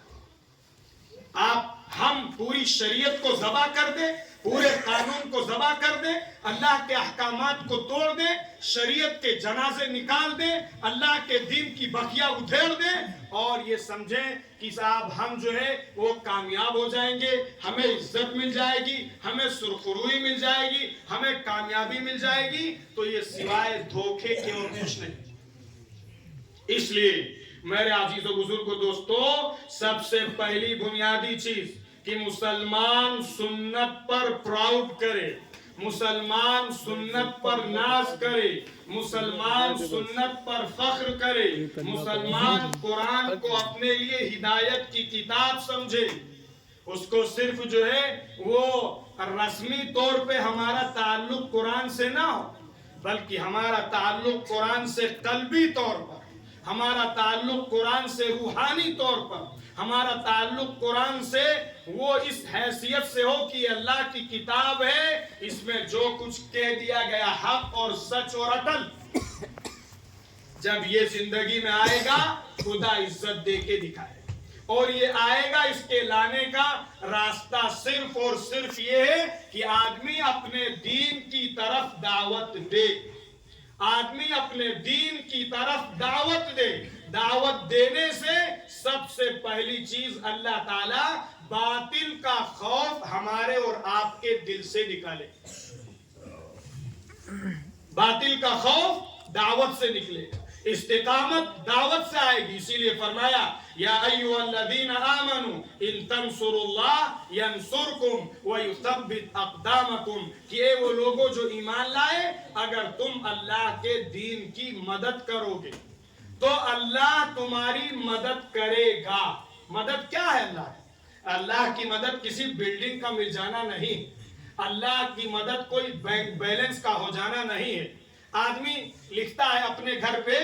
ہم پوری شریعت کو ذبح کر دیں، پورے قانون کو ذبح کر دیں، اللہ کے احکامات کو توڑ دیں، شریعت کے جنازے نکال دیں، اللہ کے دین کی بقیہ ادھیڑ دیں اور یہ سمجھیں کہ صاحب ہم جو ہے وہ کامیاب ہو جائیں گے، ہمیں عزت مل جائے گی، ہمیں سرخروئی مل جائے گی، ہمیں کامیابی مل جائے گی، تو یہ سوائے دھوکے کے اور کچھ نہیں۔ اس لیے میرے عزیز و بزرگ دوستو، سب سے پہلی بنیادی چیز کہ مسلمان سنت پر پراؤڈ کرے، مسلمان سنت پر ناز کرے، مسلمان سنت پر فخر کرے، مسلمان قرآن کو اپنے لیے ہدایت کی کتاب سمجھے۔ اس کو صرف جو ہے وہ رسمی طور پہ ہمارا تعلق قرآن سے نہ ہو، بلکہ ہمارا تعلق قرآن سے قلبی طور پر، ہمارا تعلق قرآن سے روحانی طور پر، ہمارا تعلق قرآن سے وہ اس حیثیت سے ہو کہ اللہ کی کتاب ہے، اس میں جو کچھ کہہ دیا گیا حق اور سچ اور عدل۔ جب یہ زندگی میں آئے گا، خدا عزت دے کے دکھائے گا، اور یہ آئے گا، اس کے لانے کا راستہ صرف اور صرف یہ ہے کہ آدمی اپنے دین کی طرف دعوت دے، آدمی اپنے دین کی طرف دعوت دے۔ دعوت دینے سے سب سے پہلی چیز اللہ تعالیٰ باطل کا خوف ہمارے اور آپ کے دل سے نکالے، باطل کا خوف دعوت سے نکلے گا، استقامت دعوت سے آئے گی۔ اسی لیے فرمایا یا ایھا الذین آمنوا ان تنصروا اللہ ینصرکم ویثبت اقدامکم، کہ اے وہ لوگوں جو ایمان لائے، اگر تم اللہ کے دین کی مدد کرو گے تو اللہ تمہاری مدد کرے گا۔ مدد کیا ہے اللہ کی؟ اللہ کی مدد کسی بلڈنگ کا مل جانا نہیں، اللہ کی مدد کوئی بینک بیلنس کا ہو جانا نہیں ہے۔ آدمی لکھتا ہے اپنے گھر پہ،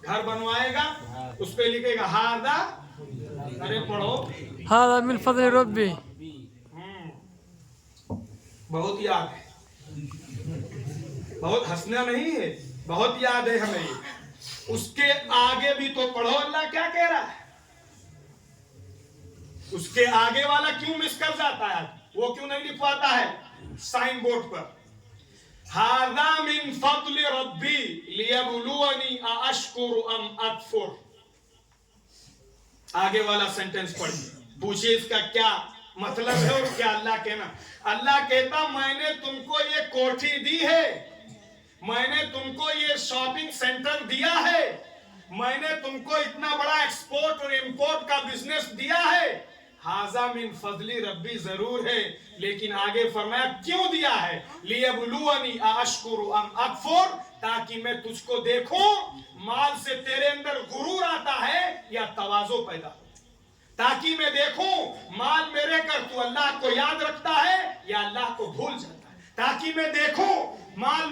گھر بنوائے گا، اس پہ لکھے گا ہاذا، ارے پڑھو، ہذا من فضل ربی، بہت یاد ہے، بہت ہنسنا نہیں ہے، بہت یاد ہے ہمیں یہ۔ اس کے آگے بھی تو پڑھو اللہ کیا کہہ رہا ہے، اس کے آگے والا کیوں مس کر جاتا ہے، وہ کیوں نہیں لکھواتا ہے سائن بورڈ پر ھذا من فضل ربی لیبلونی ااشکر ام اکفر۔ آگے والا سینٹنس پڑھیے، پوچھئے اس کا کیا مطلب ہے اور کیا اللہ کہنا۔ اللہ کہتا میں نے تم کو یہ کوٹھی دی ہے، میں نے تم کو یہ شاپنگ سینٹر دیا ہے، میں نے تم کو اتنا بڑا ایکسپورٹ اور امپورٹ کا بزنس دیا ہے، ھذا من فضل ربی ضرور ہے، لیکن آگے فرمایا کیوں دیا ہے، لیبلونی ااشکر ام اکفر، تاکہ میں تجھ کو دیکھوں مال سے تیرے اندر غرور آتا ہے یا تواضع پیدا ہو، تاکہ میں دیکھوں مال میرے کر تو اللہ کو یاد رکھتا ہے یا اللہ کو بھول جاتا ہے، تاکہ میں دیکھوں مال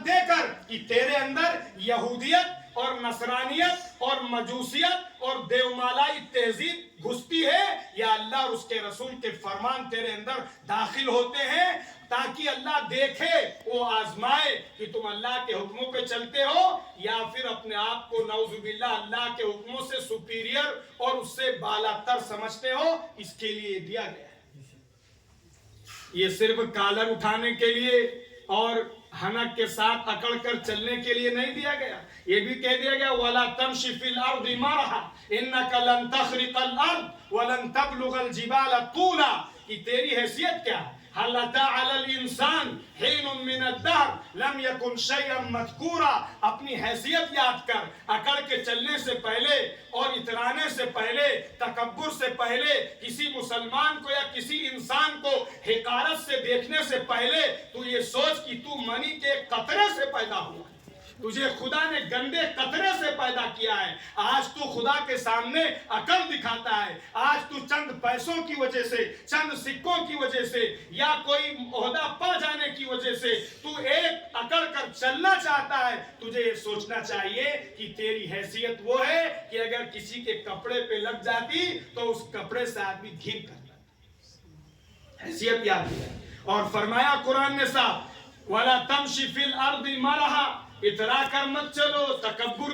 دے کر کہ تیرے اندر یہودیت اور نصرانیت اور مجوسیت اور دیومالائی تہذیب گھستی ہے یا اللہ اور اس کے رسول کے فرمان تیرے اندر داخل ہوتے ہیں، تاکہ اللہ دیکھے، وہ آزمائے کہ تم اللہ کے حکموں پہ چلتے ہو یا پھر اپنے آپ کو نعوذ باللہ اللہ کے حکموں سے سپیریئر اور اس سے بالا تر سمجھتے ہو۔ اس کے لیے دیا گیا ہے، یہ صرف کالر اٹھانے کے لیے اور ہنک کے ساتھ اکڑ کر چلنے کے لیے نہیں دیا گیا، یہ بھی کہہ دیا گیا وَلَا تَمْشِ فِي الْأَرْضِ مَرَحًا إِنَّكَ لَن تَخْرِقَ الْأَرْضِ وَلَن تَبْلُغَ الْجِبَالَ طُولًا، کہ تیری حیثیت کیا ہے، هل أتى على الإنسان حين من الدهر لم يكن شيئا مذكورا. اپنی حیثیت یاد کر. اکڑ کے چلنے سے پہلے اور اترانے سے پہلے, تکبر سے پہلے, کسی مسلمان کو یا کسی انسان کو حقارت سے دیکھنے سے پہلے تو یہ سوچ کہ تو منی کے قطرے سے پیدا ہوا. تجھے خدا نے گندے قطرے سے پیدا کیا ہے. آج تو خدا کے سامنے عقل دکھاتا ہے. آج تو چند پیسوں کی وجہ سے, چند سکوں کی وجہ سے یا کوئی عہدہ پا جانے کی وجہ سے تو ایک اکڑ کر چلنا چاہتا ہے. تجھے یہ سوچنا چاہیے کہ تیری حیثیت وہ ہے کہ اگر کسی کے کپڑے پہ لگ جاتی تو اس کپڑے سے آدمی گھن کرتا. حیثیت یاد ہے. اور فرمایا قرآن نے صاحب وَلَا تَمْشِ فِي الْأَرْضِ مَرَحًا, اترا کر مت چلو, تکبر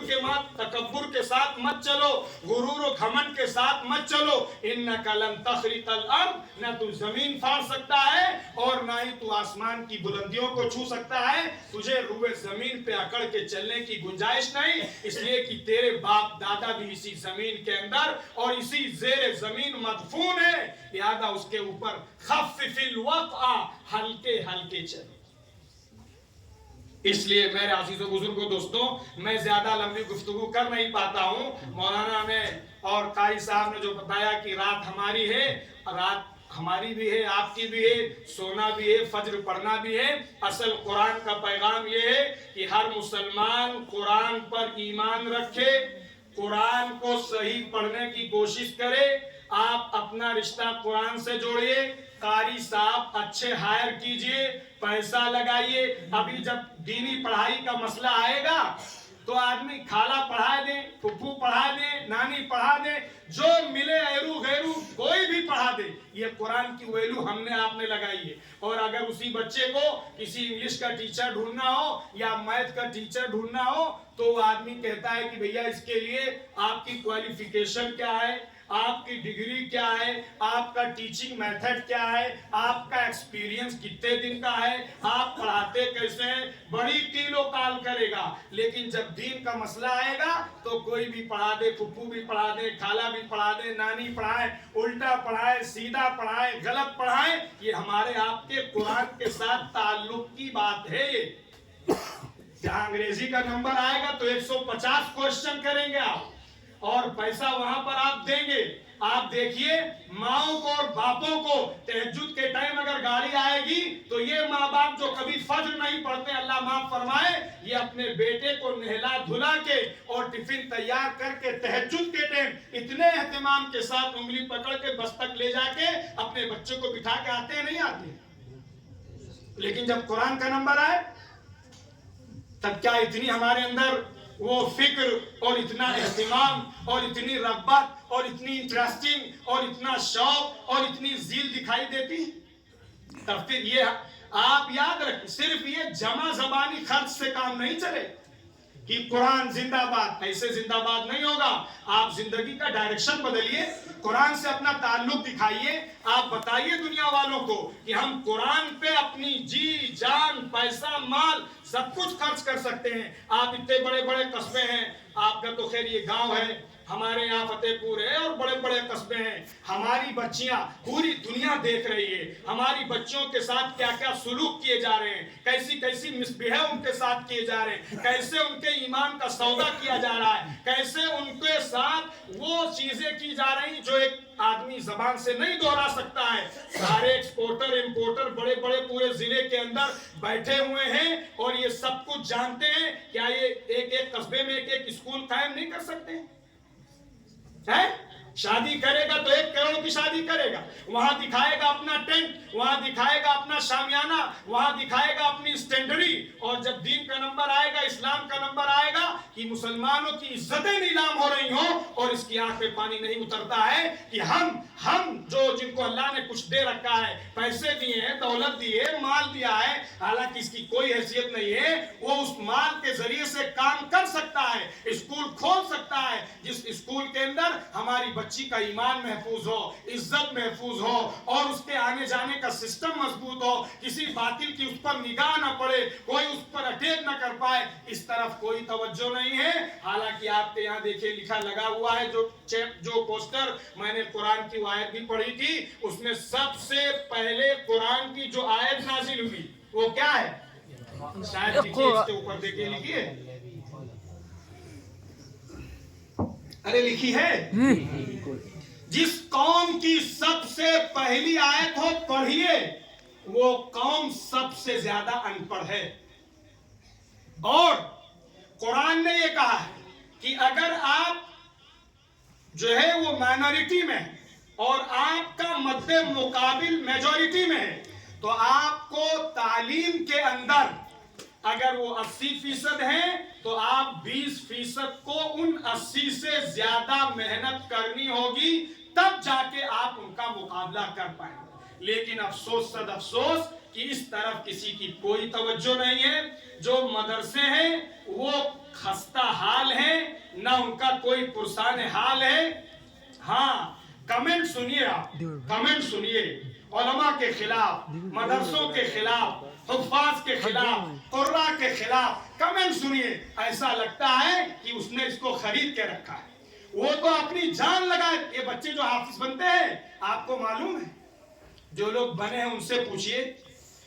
کے ساتھ مت چلو, غرور و گھمنڈ کے ساتھ مت چلو. انک لن تخرق الارض, نہ تو زمین پھاڑ سکتا ہے اور نہ ہی تو آسمان کی بلندیوں کو چھو سکتا ہے. تجھے روئے زمین پہ اکڑ کے چلنے کی گنجائش نہیں, اس لیے کہ تیرے باپ دادا بھی اسی زمین کے اندر اور اسی زیر زمین مدفون ہے. لہذا اس کے اوپر خفف الوطأ, ہلکے ہلکے چلو. اس لیے میرے عزیز و بزرگوں دوستوں, میں زیادہ لمبی گفتگو کر نہیں پاتا ہوں. مولانا نے اور قاری صاحب نے جو بتایا کہ رات ہماری ہے, رات ہماری بھی ہے, آپ کی بھی ہے, سونا بھی ہے, فجر پڑھنا بھی ہے. اصل قرآن کا پیغام یہ ہے کہ ہر مسلمان قرآن پر ایمان رکھے, قرآن کو صحیح پڑھنے کی کوشش کرے. آپ اپنا رشتہ قرآن سے جوڑیے, قاری صاحب اچھے ہائر کیجئے, پیسہ لگائیے. ابھی جب دینی پڑھائی کا مسئلہ آئے گا تو آدمی خالہ پڑھا دے, پھپھو پڑھا دے, نانی پڑھا دے, جو ملے ایرو غیرو کوئی بھی پڑھا دے. یہ قرآن کی ویلو ہم نے آپ نے لگائی ہے. اور اگر اسی بچے کو کسی انگلش کا ٹیچر ڈھونڈنا ہو یا میتھ کا ٹیچر ڈھونڈنا ہو تو وہ آدمی کہتا ہے کہ بھیا اس کے لیے آپ کی کوالیفیکیشن کیا ہے, آپ کی ڈگری کیا ہے, آپ کا ٹیچنگ میتھڈ کیا ہے, آپ کا ایکسپیرینس کتنے دن کا ہے, آپ پڑھاتے کیسے ہیں, بڑی کیل و کال کرے گا. لیکن جب دین کا مسئلہ آئے گا تو کوئی بھی پڑھا دے, پھپھو بھی پڑھا دے, خالہ بھی پڑھا دے, نانی پڑھائے, الٹا پڑھائے, سیدھا پڑھائے, غلط پڑھائے. یہ ہمارے آپ کے قرآن کے ساتھ تعلق کی بات ہے. جہاں انگریزی کا نمبر آئے گا تو 150 کوشچن کریں گے آپ اور پیسہ وہاں پر آپ دیں گے. آپ دیکھیے ماؤں کو اور باپوں کو تہجد کے ٹائم اگر گاڑی آئے گی تو یہ ماں باپ جو کبھی فجر نہیں پڑھتے, اللہ معاف فرمائے, یہ اپنے بیٹے کو نہلا دھلا کے اور ٹفن تیار کر کے تہجد کے ٹائم اتنے اہتمام کے ساتھ انگلی پکڑ کے بس تک لے جا کے اپنے بچے کو بٹھا کے آتے ہیں, نہیں آتے. لیکن جب قرآن کا نمبر آئے تب کیا اتنی ہمارے اندر وہ فکر اور اتنا اہتمام اور اتنی رغبت اور اتنی انٹرسٹنگ اور اتنا شوق اور اتنی ذیل دکھائی دیتی. تب پھر یہ آپ یاد رکھیں, صرف یہ جمع زبانی خرچ سے کام نہیں چلے کہ قرآن زندہ باد, ایسے زندہ باد نہیں ہوگا. آپ زندگی کا ڈائریکشن بدلیے, قرآن سے اپنا تعلق دکھائیے. آپ بتائیے دنیا والوں کو کہ ہم قرآن پہ اپنی جی جان, پیسہ, مال سب کچھ خرچ کر سکتے ہیں. آپ اتنے بڑے بڑے قصبے ہیں, آپ کا تو خیر یہ گاؤں ہے, ہمارے یہاں فتح پور ہے اور بڑے بڑے قصبے ہیں. ہماری بچیاں پوری دنیا دیکھ رہی ہے ہماری بچوں کے ساتھ کیا کیا سلوک کیے جا رہے ہیں, کیسی کیسی مسبہیو ان کے ساتھ کیے جا رہے ہیں, کیسے ان کے ایمان کا سودا کیا جا رہا ہے, کیسے ان کے ساتھ وہ چیزیں کی جا رہی ہیں جو ایک آدمی زبان سے نہیں دہرا سکتا ہے. سارے ایکسپورٹر امپورٹر بڑے بڑے پورے ضلع کے اندر بیٹھے ہوئے ہیں اور یہ سب کچھ جانتے ہیں. کیا یہ ایک ایک قصبے میں ایک ایک اسکول قائم نہیں کر سکتے ہیں؟ شادی کرے گا تو 1 کروڑ کی شادی کرے گا, وہاں دکھائے گا اپنا ٹینٹ, وہاں دکھائے گا اپنا شامیانہ, وہاں دکھائے گا اپنی اسٹینڈری. اور جب دین کا نمبر آئے گا, اسلام کا نمبر آئے گا کہ مسلمانوں کی عزتیں نیلام ہو رہی ہوں اور اس کی آنکھ میں پانی نہیں اترتا ہے کہ ہم جو جن کو اللہ نے کچھ دے رکھا ہے, پیسے دیے ہیں, دولت دی ہے, مال دیا ہے, حالانکہ اس کی کوئی حیثیت نہیں ہے, وہ اس مال کے ذریعے سے کام کر سکتا ہے, اسکول کھول سکتا ہے جس اسکول کے اندر ہماری بچی کا ایمان محفوظ ہو, عزت محفوظ ہو اور اس کے آنے جانے کا سسٹم مضبوط ہو, کسی باطل کی اس پر نگاہ نہ پڑے, کوئی اس پر اٹیک نہ کر کر پائے، اس طرف کوئی توجہ نہیں ہے۔ حالانکہ آپ کے یہاں دیکھیں لکھا لگا ہوا ہے، جو پوسٹر میں نے قرآن کی آیت بھی پڑھی تھی، اس میں سب سے پہلے قرآن کی جو آیت نازل ہوئی وہ کیا ہے؟ شاید لکھیے، اس کے اوپر دیکھیے، لکھیے، ارے لکھی ہے، جس قوم کی سب سے پہلی آیت ہو پڑھیے وہ قوم سب سے زیادہ ان پڑھ ہے۔ اور قرآن نے یہ کہا ہے کہ اگر آپ جو ہے وہ مائنورٹی میں ہیں اور آپ کا مد مقابل میجورٹی میں ہے، تو آپ کو تعلیم کے اندر اگر وہ 80% ہیں تو آپ 20% کو ان 80 سے زیادہ محنت کرنی ہوگی، تب جا کے آپ ان کا مقابلہ کر پائیں گے۔ لیکن افسوس صد افسوس کہ اس طرف کسی کی کوئی توجہ نہیں ہے۔ جو مدرسے ہیں وہ خستہ حال ہیں، نہ ان کا کوئی پرسان حال ہے۔ ہاں، کمنٹ سنیے، آپ کمنٹ سنیے، علماء کے خلاف، مدرسوں کے خلاف، حفاظ کے خلاف، قراء کے خلاف کمنٹ سنیے۔ ایسا لگتا ہے کہ اس نے اس کو خرید کے رکھا ہے، وہ تو اپنی جان لگائے۔ یہ بچے جو حافظ بنتے ہیں، آپ کو معلوم ہے، جو لوگ بنے ہیں ان سے پوچھئے،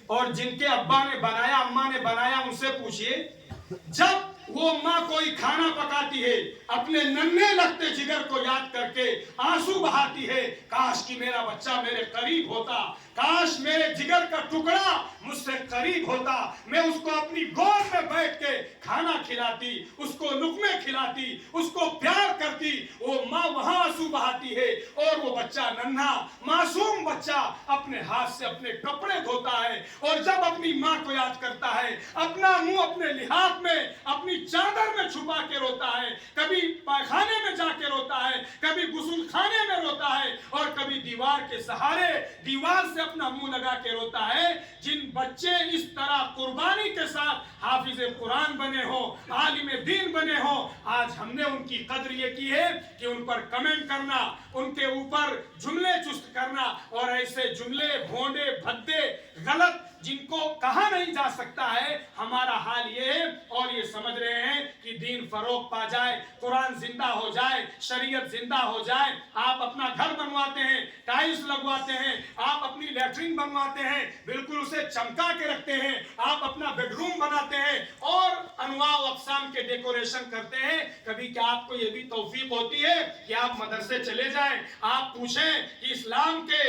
اور جن کے ابا نے بنایا، اماں نے بنایا، ان سے پوچھئے، جب وہ ماں کوئی کھانا پکاتی ہے، اپنے ننھے لگتے جگر کو یاد کر کے آنسو بہاتی ہے، کاش کہ میرا بچہ میرے قریب ہوتا، کاش میرے جگر کا ٹکڑا مجھ سے قریب ہوتا، میں اس کو اپنی گود میں بیٹھ کے کھانا کھلاتی، اس کو لقمے کھلاتی، اس کو پیار کرتی۔ وہ ماں وہاں آنسو بہاتی ہے اور وہ بچہ ننھا معصوم بچہ اپنے ہاتھ سے اپنے کپڑے دھوتا ہے، اور جب اپنی ماں کو یاد کرتا ہے، اپنا منہ اپنے لحاف میں، اپنی چادر میں چھپا کے روتا ہے، کبھی پائخانے میں جا کے روتا ہے، کبھی غسل خانے میں روتا ہے، اور کبھی دیوار کے سہارے دیوار سے اپنا منہ لگا کے روتا ہے۔ جن بچے اس طرح قربانی کے ساتھ حافظ قرآن بنے ہوں، عالم دین بنے ہوں، آج ہم نے ان کی قدر یہ کی ہے کہ ان پر کمنٹ کرنا، ان کے اوپر جملے چست کرنا، اور ایسے جملے بھونڈے بھدے غلط جن کو کہا نہیں جا سکتا ہے، ہمارا حال یہ ہے، اور یہ سمجھ رہے ہیں کہ دین فروغ پا جائے، قرآن زندہ ہو جائے، شریعت زندہ ہو جائے۔ آپ اپنا گھر بنواتے ہیں، ٹائلز لگواتے ہیں، آپ اپنی لیٹرین بنواتے ہیں، بالکل اسے چمکا کے رکھتے ہیں، آپ اپنا بیڈ روم بناتے ہیں اور انواع و اقسام کے ڈیکوریشن کرتے ہیں۔ کبھی کیا آپ کو یہ بھی توفیق ہوتی ہے کہ آپ مدرسے چلے جائیں، آپ پوچھیں کہ اسلام کے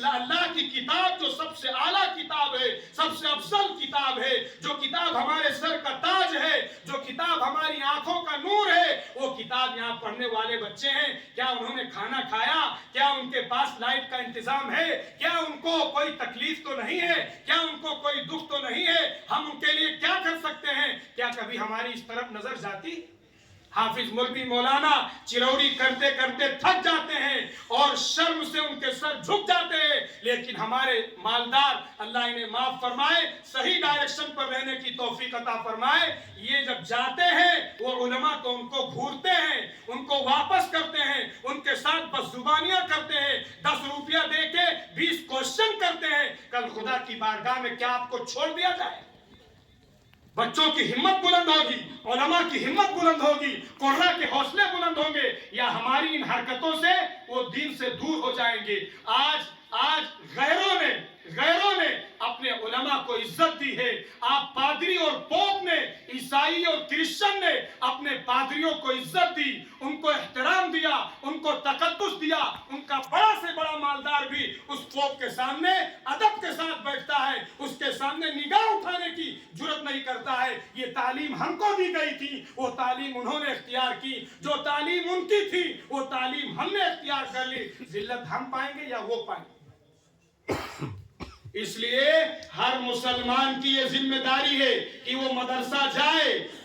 اللہ کی کتاب جو سب سے اعلیٰ کتاب ہے، سب سے افضل کتاب ہے، جو کتاب ہمارے سر کا تاج ہے، جو کتاب ہماری آنکھوں کا نور ہے، وہ کتاب یہاں پڑھنے والے بچے ہیں، کیا انہوں نے کھانا کھایا؟ کیا ان کے پاس لائٹ کا انتظام ہے؟ کیا ان کو کوئی تکلیف تو نہیں ہے؟ کیا ان کو کوئی دکھ تو نہیں ہے؟ ہم ان کے لیے کیا کر سکتے ہیں؟ کیا کبھی ہماری اس طرف نظر جاتی؟ حافظ مولوی مولانا چروڑی کرتے کرتے تھک جاتے ہیں اور شرم سے ان کے سر جھک جاتے ہیں، لیکن ہمارے مالدار، اللہ انہیں معاف فرمائے، صحیح ڈائریکشن پر رہنے کی توفیق عطا فرمائے، یہ جب جاتے ہیں وہ علماء تو ان کو گھورتے ہیں، ان کو واپس کرتے ہیں، ان کے ساتھ بس زبانیاں کرتے ہیں، 10 روپیہ دے کے 20 کوشچن کرتے ہیں۔ کل خدا کی بارگاہ میں کیا آپ کو چھوڑ دیا جائے؟ بچوں کی ہمت بلند ہوگی، علماء کی ہمت بلند ہوگی، قرآن کے حوصلے بلند ہوں گے، یا ہماری ان حرکتوں سے وہ دین سے دور ہو جائیں گے۔ آج غیروں نے اپنے علماء کو عزت دی ہے۔ آپ پادری اور پوپ نے، عیسائی اور کرسچن نے اپنے پادریوں کو عزت دی، ان کو احترام دیا، ان کو تقدس دیا۔ ان کا بڑا سے بڑا مالدار بھی اس پوپ کے سامنے ادب کے ساتھ بیٹھتا ہے، اس کے سامنے نگاہ اٹھانے کی جرت نہیں کرتا ہے۔ یہ تعلیم ہم کو دی گئی تھی، وہ تعلیم انہوں نے اختیار کی، جو تعلیم ان کی تھی وہ تعلیم ہم نے اختیار کر لی۔ ذلت ہم پائیں گے یا وہ پائیں گے؟ اس لیے ہر مسلمان کی یہ ذمہ داری ہے کہ وہ مدرسہ جائے،